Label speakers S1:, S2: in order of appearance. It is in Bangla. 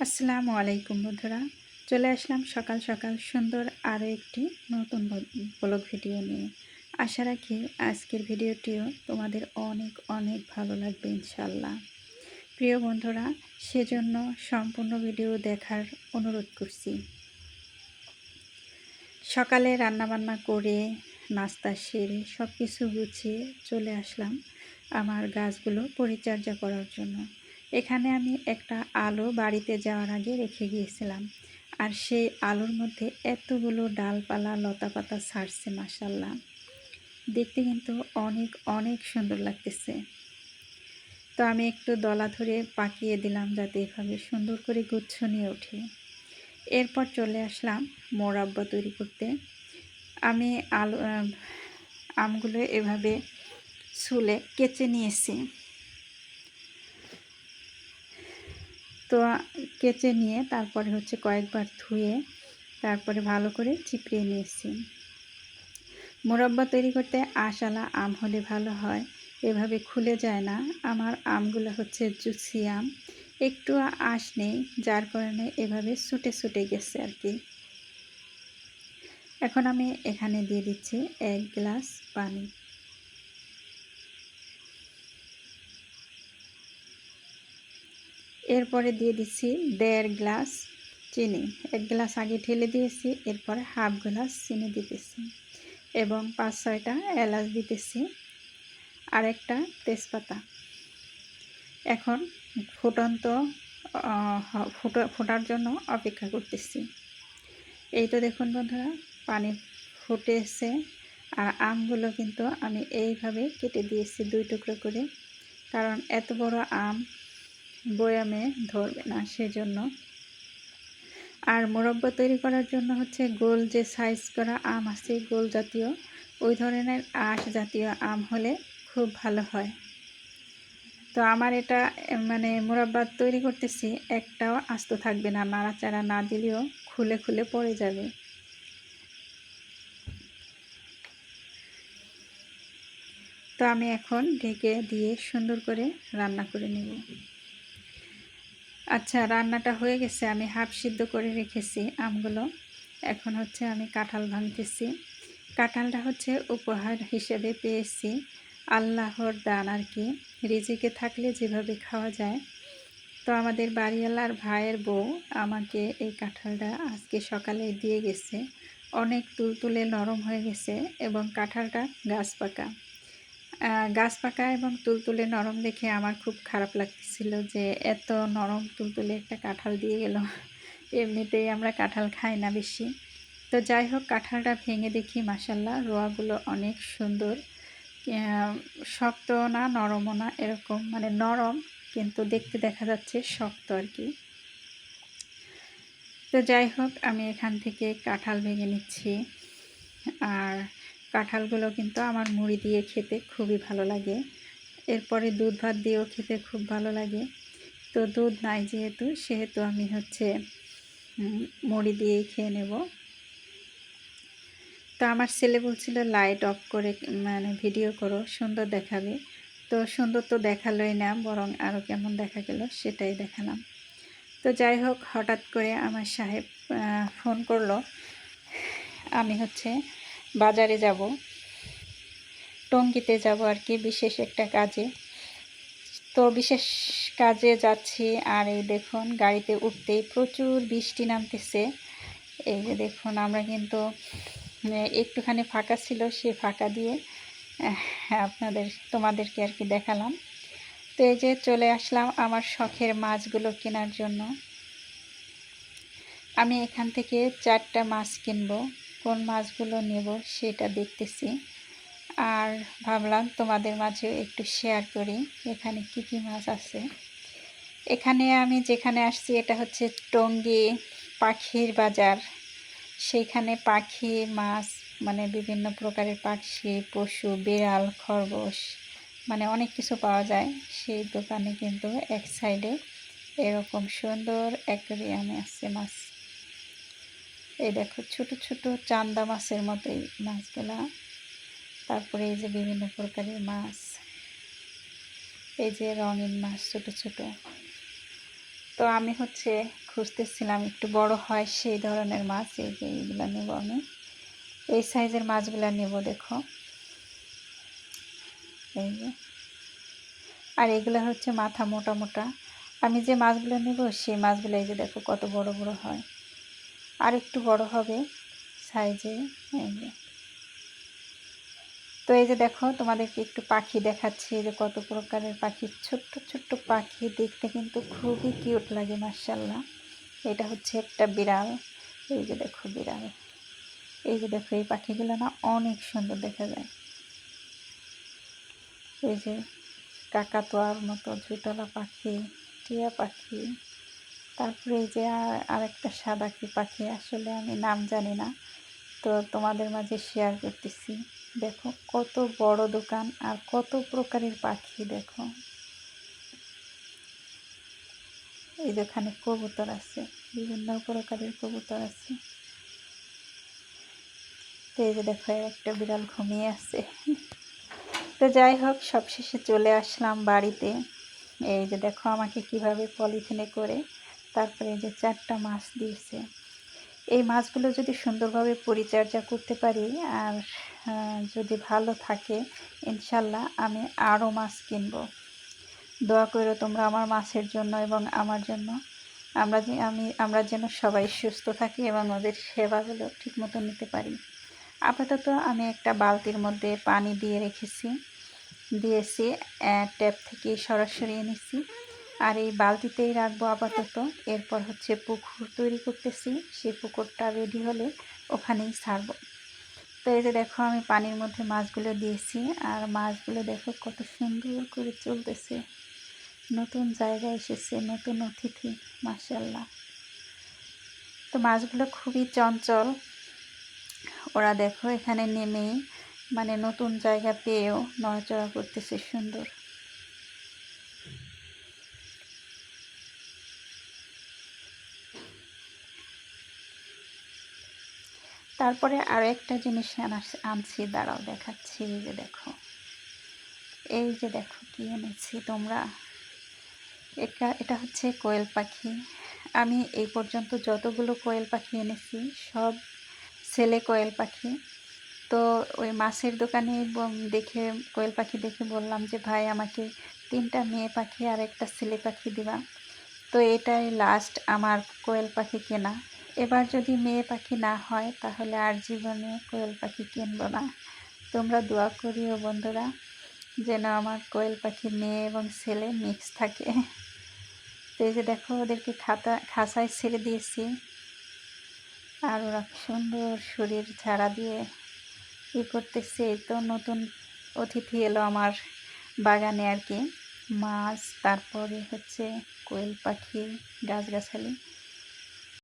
S1: আসসালামু আলাইকুম বন্ধুরা, চলে আসলাম সকাল সকাল সুন্দর আরও একটি নতুন ব্লগ ভিডিও নিয়ে। আশা রাখি আজকের ভিডিওটিও তোমাদের অনেক অনেক ভালো লাগবে ইনশাল্লাহ। প্রিয় বন্ধুরা, সেজন্য সম্পূর্ণ ভিডিও দেখার অনুরোধ করছি। সকালে রান্নাবান্না করে নাস্তা সেরে সব কিছু গুছিয়ে চলে আসলাম আমার গাছগুলো পরিচর্যা করার জন্য। এখানে আমি একটা আলু বাড়িতে যাওয়ার আগে রেখে গিয়েছিলাম, আর সেই আলুর মধ্যে এতগুলো ডালপালা লতাপাতা ছাড়ছে, মাশাল্লাহ দেখতে কিন্তু অনেক অনেক সুন্দর লাগতেছে। তো আমি একটু দলা ধরে পাকিয়ে দিলাম যাতে এভাবে সুন্দর করে গুচ্ছ নিয়ে ওঠে। এরপর চলে আসলাম মোরাব্বা তৈরি করতে। আমি আমগুলো এভাবে ছুলে কেচে নিয়েছি। তো কেচে নিয়ে তারপরে কয়েকবার ধুয়ে তারপরে ভালো করে চিপড়িয়ে নিয়েছি। মোরাব্বা তৈরি করতে আঁশালা আম হলে ভালো হয়, এভাবে খুলে যায় না। আমার আমগুলো জুসি আম, একটু আঁশ নেই, যার কারণে এভাবে ছুটে ছুটে গেছে আর কি। এখন আমি এখানে দিয়ে দিচ্ছি 1 গ্লাস পানি। এরপরে দিয়ে দিচ্ছি 1.5 গ্লাস চিনি। 1 গ্লাস আগে ঢেলে দিয়েছি, এরপরে হাফ গ্লাস চিনি দিতেছি এবং 5-6টা এলাচ দিতেছি আর একটা তেজপাতা। এখন ফোটার জন্য অপেক্ষা করতেছি। এই তো দেখুন বন্ধুরা, পানি ফুটেছে আর আমগুলো কিন্তু আমি এইভাবে কেটে দিয়েছি 2 টুকরো করে, কারণ এত বড় আম বয়ামে ধরবে না সেজন্য। আর মোরব্বা তৈরি করার জন্য গোল যে সাইজ করা আম আছে, গোল জাতীয় ওই ধরনের আঁশ জাতীয় আম হলে খুব ভালো হয়। তো আমার এটা মোরব্বা তৈরি করতেছি, একটাও আস্ত থাকবে না, নাড়াচাড়া না দিলেও খুলে খুলে পড়ে যাবে। তো আমি এখন ঢেকে দিয়ে সুন্দর করে রান্না করে নেব। আচ্ছা, রান্নাটা হয়ে গেছে, আমি হাফ সিদ্ধ করে রেখেছি আমগুলো। এখন আমি কাঁঠাল ভাঙতেছি। কাঁঠালটা উপহার হিসেবে পেয়েছি, আল্লাহর দান আর কি। রিজিকে থাকলে যেভাবে খাওয়া যায়। তো আমাদের বাড়িওয়ালার ভাইয়ের বউ আমাকে এই কাঁঠালটা আজকে সকালে দিয়ে গেছে। অনেক তুলতুলে নরম হয়ে গেছে এবং কাঁঠালটা গাছ পাকা এবং তুলতুলে নরম দেখে আমার খুব খারাপ লাগতেছিল যে এত নরম তুলতুলে একটা কাঁঠাল দিয়ে গেল। এমনিতেই আমরা কাঁঠাল খাই না বেশি। তো যাই হোক, কাঁঠালটা ভেঙে দেখি মাশাল্লাহ রোয়াগুলো অনেক সুন্দর, শক্ত না নরমও না, এরকম নরম কিন্তু দেখতে দেখা যাচ্ছে শক্ত আর কি। তো যাই হোক, আমি এখান থেকে কাঁঠাল ভেঙে নিচ্ছি। আর কাঁঠালগুলো কিন্তু আমার মুড়ি দিয়ে খেতে খুবই ভালো লাগে। এরপরে দুধ ভাত দিয়েও খেতে খুব ভালো লাগে। তো দুধ নাই সেহেতু আমি মুড়ি দিয়েই খেয়ে নেব। তো আমার ছেলে বলছিল লাইট অফ করে ভিডিও করো, সুন্দর দেখাবে। তো সুন্দর তো দেখালোই না, বরং আরও কেমন দেখা গেল সেটাই দেখালাম। তো যাই হোক, হঠাৎ করে আমার সাহেব ফোন করলো। আমি বাজারে যাব, টঙ্গীতে যাব আর কি, বিশেষ একটা কাজে। তো বিশেষ কাজে যাচ্ছি, আর এই দেখুন গাড়িতে উঠতেই প্রচুর বৃষ্টি নামতেছে। এই যে দেখুন, আমরা কিন্তু একটুখানি ফাঁকা ছিল, সে ফাঁকা দিয়ে তোমাদেরকে আর কি দেখালাম। তো এই যে চলে আসলাম আমার শখের মাছগুলো কেনার জন্য। আমি এখান থেকে 4টা মাছ কিনবো, কোন মাছগুলো নেব সেটা দেখতেছি। আর ভাবলাম তোমাদের মাঝেও একটু শেয়ার করি এখানে কি কি মাছ আছে। এখানে আমি যেখানে আসছি এটা টঙ্গী পাখির বাজার। সেইখানে পাখি মাছ বিভিন্ন প্রকারের পাখি, পশু, বিড়াল, খরগোশ অনেক কিছু পাওয়া যায়। সেই দোকানে কিন্তু এক সাইডে এরকম সুন্দর অ্যাকোয়ারিয়ামে আছে মাছ। এই দেখো, ছোট ছোট চান্দা মাছের মতোই মাছগুলা। তারপরে এই যে বিভিন্ন প্রকারের মাছ, এই যে রঙিন মাছ ছোট ছোট। তো আমি খুঁজতেছিলাম একটু বড় হয় সেই ধরনের মাছ। এই যে এইগুলো নেব আমি, এই সাইজের মাছগুলো নেব। দেখো এই যে, আর এগুলো হচ্ছে মাথা মোটা মোটা। আমি যে মাছগুলো নেব সেই মাছগুলো এই যে দেখো কত বড় বড় হয়, আর একটু বড় হবে সাইজে। এই যে, তো এই যে দেখো তোমাদেরকে একটু পাখি দেখাচ্ছি, যে কত প্রকারের পাখি, ছোট্ট ছোট্ট পাখি, দেখতে কিন্তু খুবই কিউট লাগে মাশাআল্লাহ। এটা হচ্ছে একটা বিড়াল, এই যে দেখো বিড়াল, এই যে দেখো এই পাখিগুলো না অনেক সুন্দর দেখা যায়। এই যে কাকাতুয়ার মতো ঝুটলা পাখি, টিয়া পাখি, তারপরে এই যে আরেকটা সাদা কি পাখি, আসলে আমি নাম জানি না, তো তোমাদের মাঝে শেয়ার করতেছি। দেখো কত বড় দোকান আর কত প্রকারের পাখি। দেখো এই যেখানে কবুতর আছে, বিভিন্ন প্রকারের কবুতর আছে। তো এই যে দেখো একটা বিড়াল ঘুমিয়ে আছে। তো যাই হোক, সবশেষে চলে আসলাম বাড়িতে। এই যে দেখো আমাকে কিভাবে পলিথিনে করে তারপরে এই যে 4টা মাছ দিয়েছে। এই মাছগুলো যদি সুন্দরভাবে পরিচর্যা করতে পারি আর যদি ভালো থাকে, ইনশাল্লাহ আমি আরও মাছ কিনবো। দোয়া করো তোমরা আমার মাছের জন্য এবং আমার জন্য। আমরা যেন সবাই সুস্থ থাকি এবং ওদের সেবাগুলো ঠিকমতো নিতে পারি। আপাতত আমি একটা বালতির মধ্যে পানি দিয়ে দিয়েছি, ট্যাপ থেকে সরাসরি এনেছি, আর এই বালতিতেই রাখবো আপাতত। এরপর হচ্ছে পুকুর তৈরি করতেছি, সেই পুকুরটা রেডি হলে ওখানেই ছাড়বো। তো এই যে দেখো আমি পানির মধ্যে মাছগুলো দিয়েছি, আর মাছগুলো দেখো কত সুন্দর করে চলতেছে। নতুন জায়গায় এসেছে, নতুন অতিথি, মাশাআল্লাহ। তো মাছগুলো খুবই চঞ্চল, ওরা দেখো এখানে নেমেই মানে নতুন জায়গা পেয়েও নড়াচড়া করতেছে সুন্দর। তারপরে আরও একটা জিনিস আনছি, দাঁড়াও দেখাচ্ছি। এই যে দেখো, এই যে দেখো কি এনেছি তোমরা। এটা হচ্ছে কোয়েল পাখি। আমি এই পর্যন্ত যতগুলো কোয়েল পাখি এনেছি সব ছেলে কোয়েল পাখি। তো ওই মাছের দোকানে দেখে কোয়েল পাখি দেখে বললাম যে ভাই আমাকে 3টা মেয়ে পাখি আর একটা ছেলে পাখি দিবা। তো এটাই লাস্ট আমার কোয়েল পাখি কেনা। এবার যদি মেয়ে পাখি না হয় তাহলে আর জীবনে কোয়েল পাখি কিনবো না। তোমরা দোয়া করিও বন্ধুরা, যেন আমার কোয়েল পাখি মেয়ে এবং ছেলে মিক্স থাকে। তো এই যে দেখো ওদেরকে খাঁচায় ছেড়ে দিয়েছি, আর ওরা সুন্দর শরীর ঝাড়া দিয়ে করতেছে। তো নতুন অতিথি এলো আমার বাগানে আর কি, মাছ, তারপরে হচ্ছে কোয়েল পাখি, গাছগাছালি।